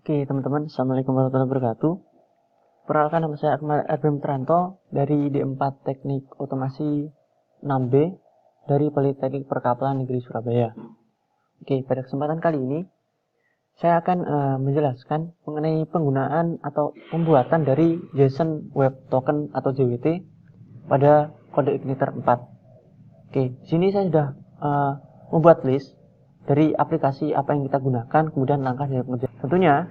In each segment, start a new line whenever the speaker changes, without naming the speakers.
Oke teman-teman, Assalamualaikum warahmatullahi wabarakatuh. Perkenalkan, nama saya Arvin Putranto dari D4 Teknik Otomasi 6B dari Politeknik Perkapalan Negeri Surabaya. Oke, pada kesempatan kali ini saya akan menjelaskan mengenai penggunaan atau pembuatan dari JSON Web Token atau JWT pada kode igniter 4. Oke, di sini saya sudah membuat list dari aplikasi apa yang kita gunakan, kemudian langkah dari pengerjaan. Tentunya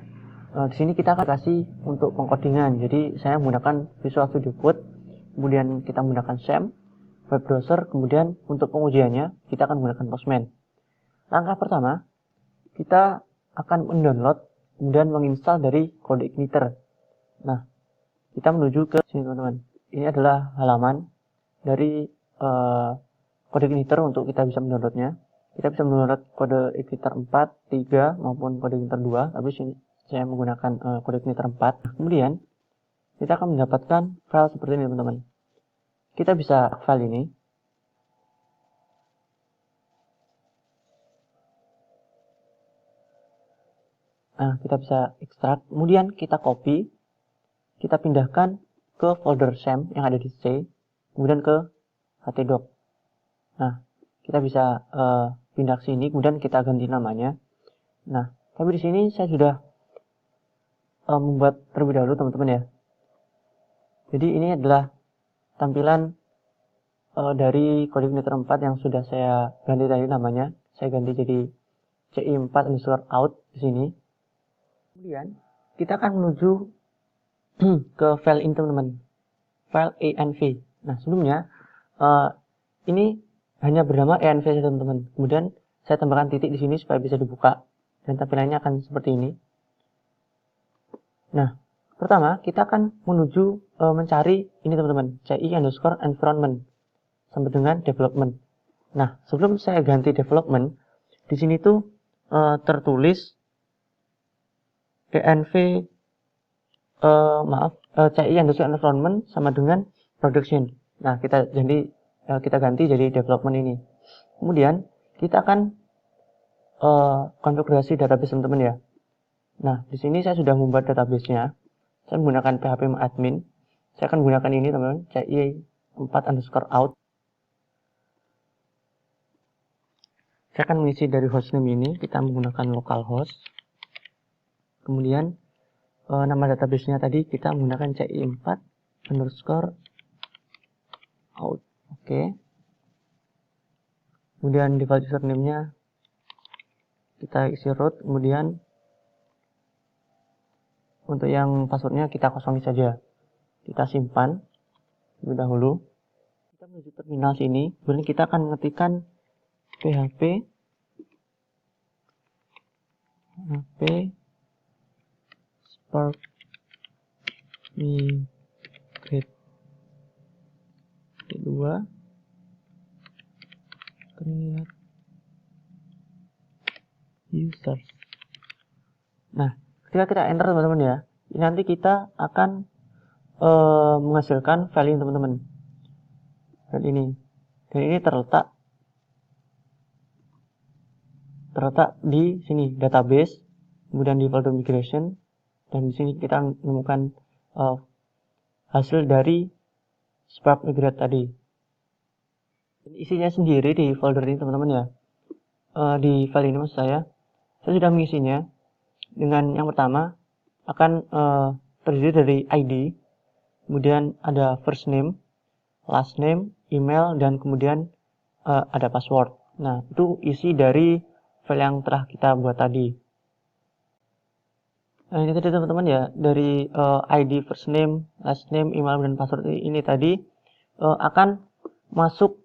di sini kita akan kasih untuk pengkodingan. Jadi saya menggunakan Visual Studio Code, kemudian kita menggunakan SAM, web browser, kemudian untuk pengujiannya kita akan menggunakan Postman. Langkah pertama, kita akan mendownload kemudian menginstal dari kode igniter. Nah, kita menuju ke sini teman-teman. Ini adalah halaman dari kode igniter untuk kita bisa mendownloadnya. Kita bisa mendownload kode igniter 4, 3 maupun kode igniter 2, tapi sini saya menggunakan kode igniter 4. Kemudian kita akan mendapatkan file seperti ini teman-teman. Kita bisa file ini. Nah, kita bisa ekstrak, kemudian kita copy, kita pindahkan ke folder SAM yang ada di C, kemudian ke htdoc. Nah, kita bisa pindah ke sini, kemudian kita ganti namanya. Nah, tapi di sini saya sudah membuat terlebih dahulu teman-teman ya. Jadi ini adalah tampilan dari kode igniter 4 yang sudah saya ganti tadi namanya. Saya ganti jadi ci4_out di sini. Kemudian kita akan menuju ke file ini teman-teman, file env. Nah, sebelumnya ini hanya bernama env saja teman-teman. Kemudian saya tambahkan titik di sini supaya bisa dibuka dan tampilannya akan seperti ini. Nah, pertama kita akan menuju mencari ini teman-teman, ci_environment sampai dengan development. Nah, sebelum saya ganti development, di sini tuh tertulis env ci_environment sama dengan production. Nah, kita ganti jadi development ini. Kemudian kita akan konfigurasi database teman-teman ya. Nah, di sini saya sudah membuat database-nya. Saya menggunakan php_admin. Saya akan menggunakan ini teman-teman, ci4_out. Saya akan mengisi dari hostname ini, kita menggunakan localhost. Kemudian nama database-nya tadi kita menggunakan ci4_out. Oke. Kemudian default username-nya kita isi root, kemudian untuk yang passwordnya kita kosongi saja. Kita simpan terlebih dahulu. Kita menuju terminal sini, kemudian kita akan mengetikkan php spark migrate 2 create users. Nah, ketika kita enter teman-teman ya, nanti kita akan menghasilkan file ini teman-teman. File ini. Dan ini terletak di sini database, kemudian di folder migration, dan di sini kita menemukan hasil dari Spark Migrate tadi. Dan isinya sendiri di folder ini teman-teman ya. Di file ini maksud saya sudah mengisinya. Dengan yang pertama akan terdiri dari ID, kemudian ada first name, last name, email, dan kemudian ada password. Nah, itu isi dari file yang telah kita buat tadi. Nah, ini tadi teman-teman ya, dari ID, first name, last name, email, dan password ini tadi akan masuk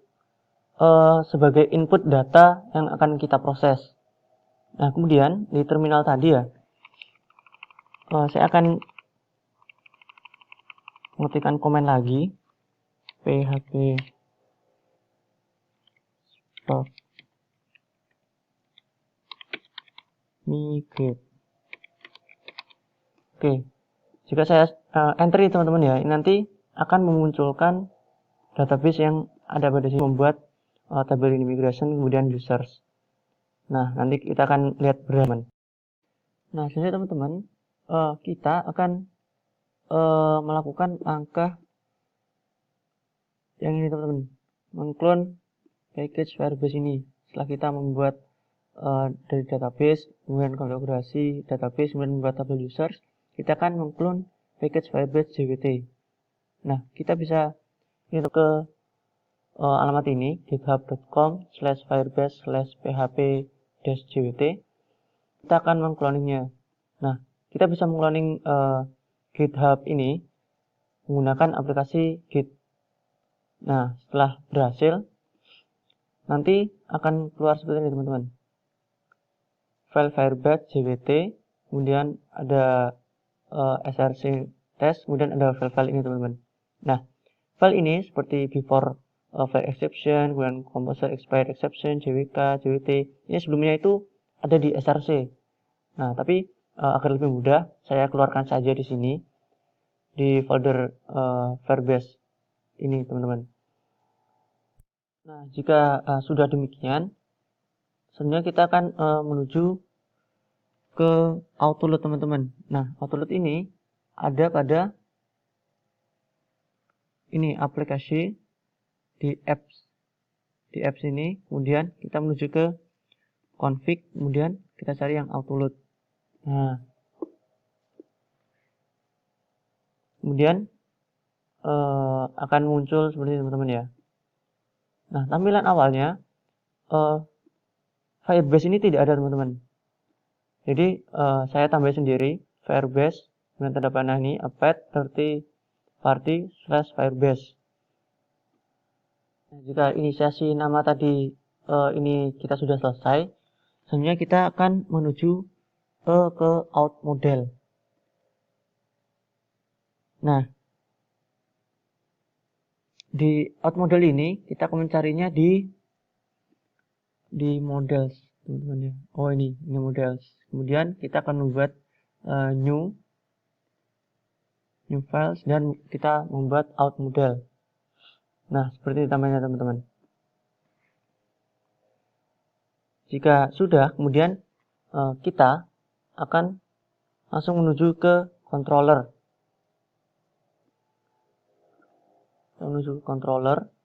sebagai input data yang akan kita proses. Nah, kemudian di terminal tadi ya, saya akan mengetikkan komen lagi, php spark migrate. Oke, jika saya enter ini teman-teman ya, nanti akan memunculkan database yang ada pada sini, membuat tabel immigration kemudian users. Nah, nanti kita akan lihat berapa. Nah, selanjutnya teman-teman, kita akan melakukan langkah yang ini teman-teman, mengclone package Firebase ini. Setelah kita membuat dari database, kemudian konfigurasi database, kemudian membuat tabel users, kita akan mengclone package Firebase JWT. Nah, kita bisa ke alamat ini, github.com/firebase/php-jwt. Kita akan mengcloningnya. Nah, kita bisa mengcloning GitHub ini menggunakan aplikasi Git. Nah, setelah berhasil, nanti akan keluar seperti ini teman-teman. File Firebase JWT, kemudian ada src test, kemudian ada file-file ini teman-teman. Nah, file ini seperti before file exception, kemudian composer expired exception, JWK, JWT, ini sebelumnya itu ada di src. Nah, tapi agar lebih mudah, saya keluarkan saja di sini di folder Firebase ini teman-teman. Nah, jika sudah demikian, sebenarnya kita akan menuju ke autoload teman-teman. Nah, autoload ini ada pada ini aplikasi di apps ini, kemudian kita menuju ke config, kemudian kita cari yang autoload. Nah, kemudian akan muncul seperti ini teman-teman ya. Nah, tampilan awalnya Firebase ini tidak ada teman-teman. Jadi saya tambah sendiri Firebase dengan tanda panah ini append party/Firebase. Nah, jika inisiasi nama tadi ini kita sudah selesai, selanjutnya kita akan menuju ke out model. Nah, di out model ini kita akan mencarinya di models teman-teman ya. Oh, ini models. Kemudian kita akan membuat new files dan kita membuat out model. Nah, seperti tampilannya teman-teman. Jika sudah, kemudian kita akan langsung menuju ke controller.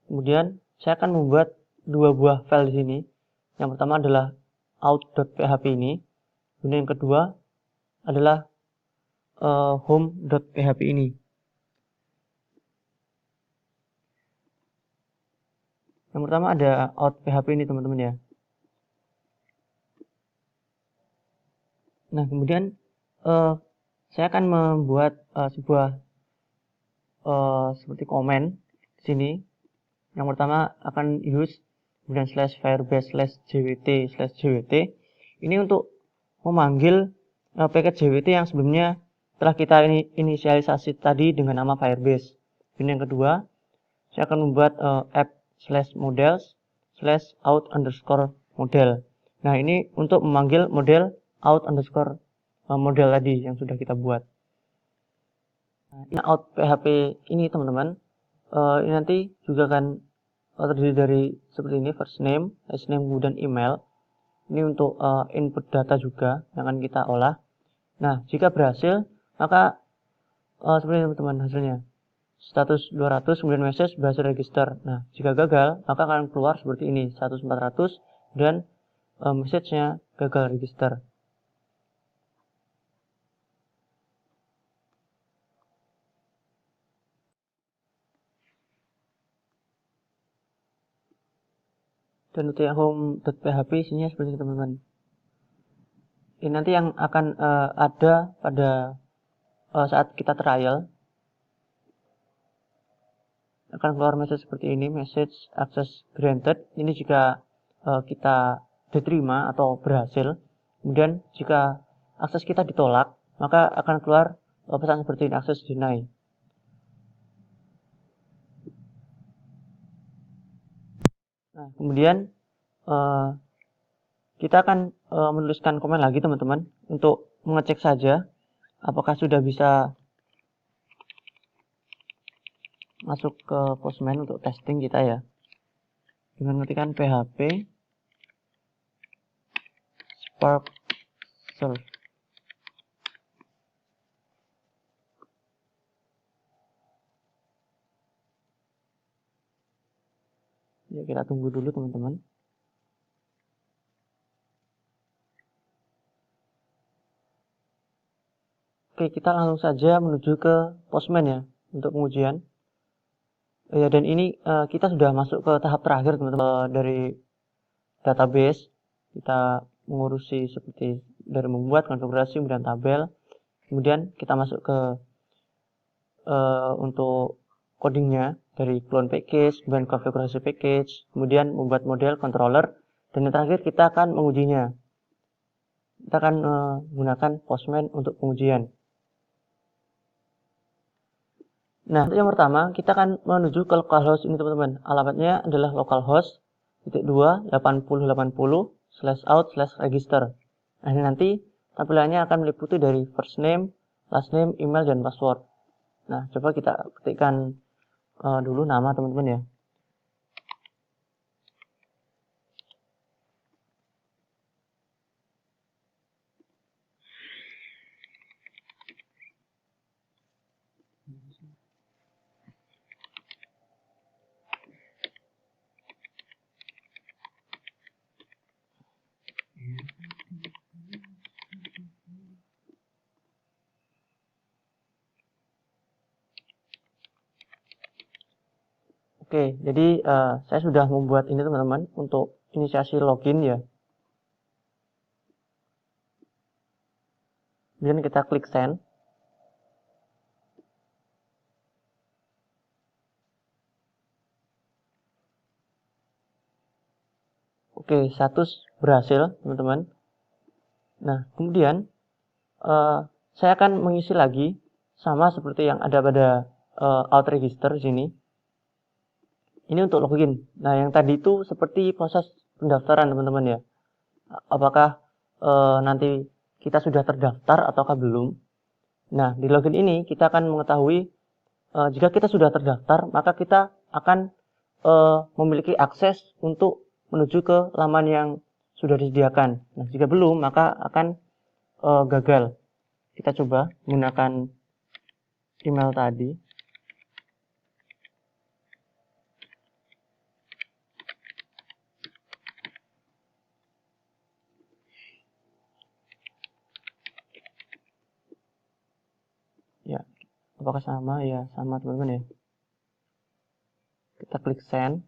Kemudian saya akan membuat dua buah file di sini. Yang pertama adalah out.php ini. Kemudian yang kedua adalah home.php ini. Yang pertama ada out.php ini teman-teman ya. Nah, kemudian saya akan membuat sebuah seperti komen di sini. Yang pertama akan use, kemudian /firebase/jwt/jwt. Ini untuk memanggil paket JWT yang sebelumnya telah kita inisialisasi tadi dengan nama Firebase. Kemudian yang kedua, saya akan membuat app/models/out_model. Nah, ini untuk memanggil model out_model tadi yang sudah kita buat. Nah, ini out PHP ini teman-teman, ini nanti juga akan terdiri dari seperti ini, first name, last name, kemudian email. Ini untuk input data juga yang akan kita olah. Nah, jika berhasil, maka seperti ini teman-teman hasilnya. Status 200, kemudian message berhasil register. Nah, jika gagal, maka akan keluar seperti ini, status 400, dan message-nya gagal register. Dan untuk yang home.php isinya seperti ini teman-teman. Ini nanti yang akan ada pada saat kita trial, akan keluar message seperti ini, message access granted. Ini jika kita diterima atau berhasil. Kemudian jika akses kita ditolak, maka akan keluar pesan seperti ini, access deny. Nah, kemudian kita akan menuliskan komen lagi teman-teman untuk mengecek saja apakah sudah bisa masuk ke Postman untuk testing kita ya, dengan mengetikkan php spark serve. kita tunggu dulu teman-teman. Oke, kita langsung saja menuju ke Postman ya untuk pengujian. Ya, dan ini kita sudah masuk ke tahap terakhir teman-teman dari database. Kita mengurusi seperti dari membuat konfigurasi kemudian tabel. Kemudian kita masuk ke untuk codingnya dari clone package, kemudian konfigurasi package, kemudian membuat model controller, dan yang terakhir kita akan mengujinya. Kita akan menggunakan Postman untuk pengujian. Nah, untuk yang pertama, kita akan menuju ke localhost ini teman-teman. Alamatnya adalah localhost /2 8080/out/register. Nah, ini nanti tampilannya akan meliputi dari first name, last name, email, dan password. Nah, coba kita ketikkan dulu nama teman-teman ya. Oke, jadi saya sudah membuat ini teman-teman untuk inisiasi login ya. Kemudian kita klik send. Oke, status berhasil teman-teman. Nah, kemudian saya akan mengisi lagi sama seperti yang ada pada out register sini. Ini untuk login. Nah, yang tadi itu seperti proses pendaftaran teman-teman ya. Apakah nanti kita sudah terdaftar ataukah belum? Nah, di login ini kita akan mengetahui jika kita sudah terdaftar, maka kita akan memiliki akses untuk menuju ke laman yang sudah disediakan. Nah, jika belum, maka akan gagal. Kita coba menggunakan email tadi. Ya, apakah sama? Ya, sama teman-teman ya. Kita klik send.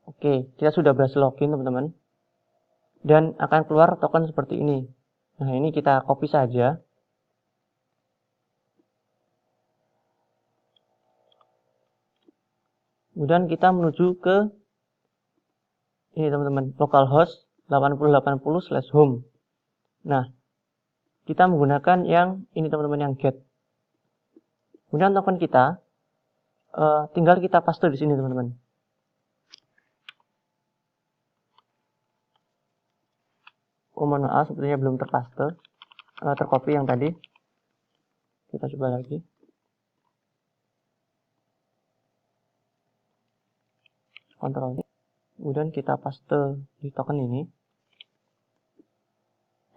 Oke, kita sudah berhasil login teman-teman. Dan akan keluar token seperti ini. Nah, ini kita copy saja. Kemudian kita menuju ke ini teman-teman, localhost 8080/home. Nah, kita menggunakan yang ini teman-teman, yang get. Kemudian token kita tinggal kita paste di sini teman-teman. Oh, mohon maaf, sepertinya belum terpaste, tercopy yang tadi. Kita coba lagi. Kontrol ini. Kemudian kita paste di token ini.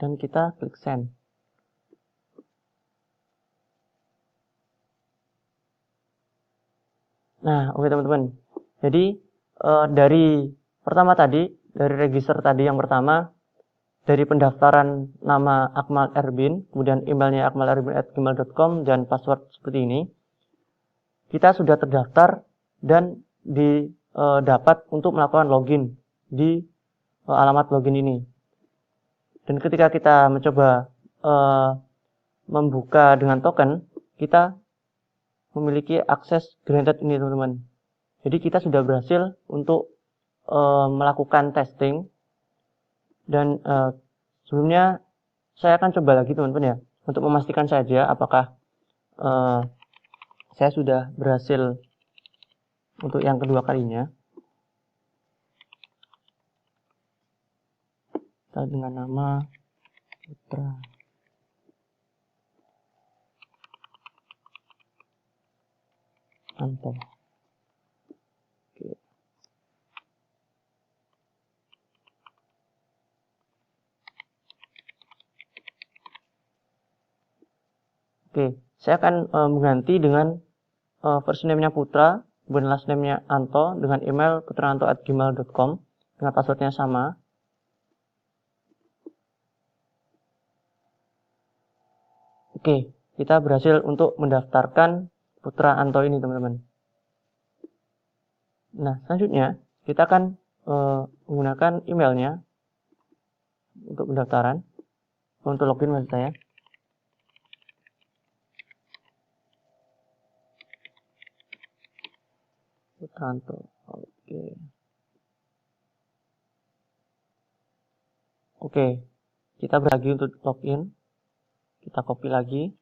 Dan kita klik send. Nah, oke teman-teman. Jadi dari pertama tadi, dari register tadi yang pertama, dari pendaftaran nama Akmal Erbin, kemudian emailnya akmalerbin@gmail.com dan password seperti ini, kita sudah terdaftar dan dapat untuk melakukan login di alamat login ini. Dan ketika kita mencoba membuka dengan token, kita memiliki akses granted ini teman-teman. Jadi kita sudah berhasil untuk melakukan testing. Dan sebelumnya saya akan coba lagi teman-teman ya, untuk memastikan saja apakah saya sudah berhasil untuk yang kedua kalinya. Kita dengan nama Putra Anto. Oke, saya akan mengganti dengan first name-nya Putra, kemudian last name-nya Anto, dengan email putraanto@gmail.com, dengan passwordnya sama. Oke, kita berhasil untuk mendaftarkan Putra Anto ini, teman-teman. Nah, selanjutnya kita akan menggunakan emailnya untuk pendaftaran, untuk login maksud saya. Putranto, oke, kita berlagi untuk login, kita copy lagi,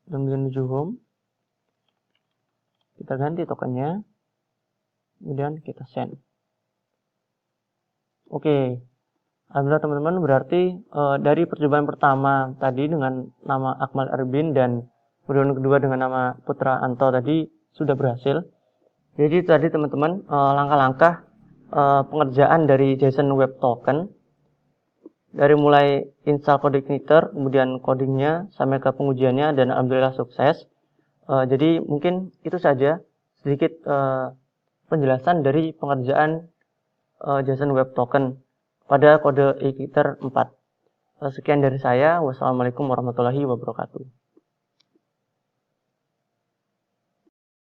kemudian menuju home, kita ganti tokennya, kemudian kita send. Oke, alhamdulillah teman-teman, berarti dari percobaan pertama tadi dengan nama Akmal Erbin dan percobaan kedua dengan nama Putra Anto tadi sudah berhasil. Jadi tadi teman-teman langkah-langkah pengerjaan dari JSON Web Token, dari mulai install CodeIgniter, kemudian codingnya sampai ke pengujiannya, dan alhamdulillah sukses. Jadi mungkin itu saja sedikit penjelasan dari pengerjaan JSON Web Token pada kode Igniter 4. Sekian dari saya. Wassalamualaikum warahmatullahi wabarakatuh.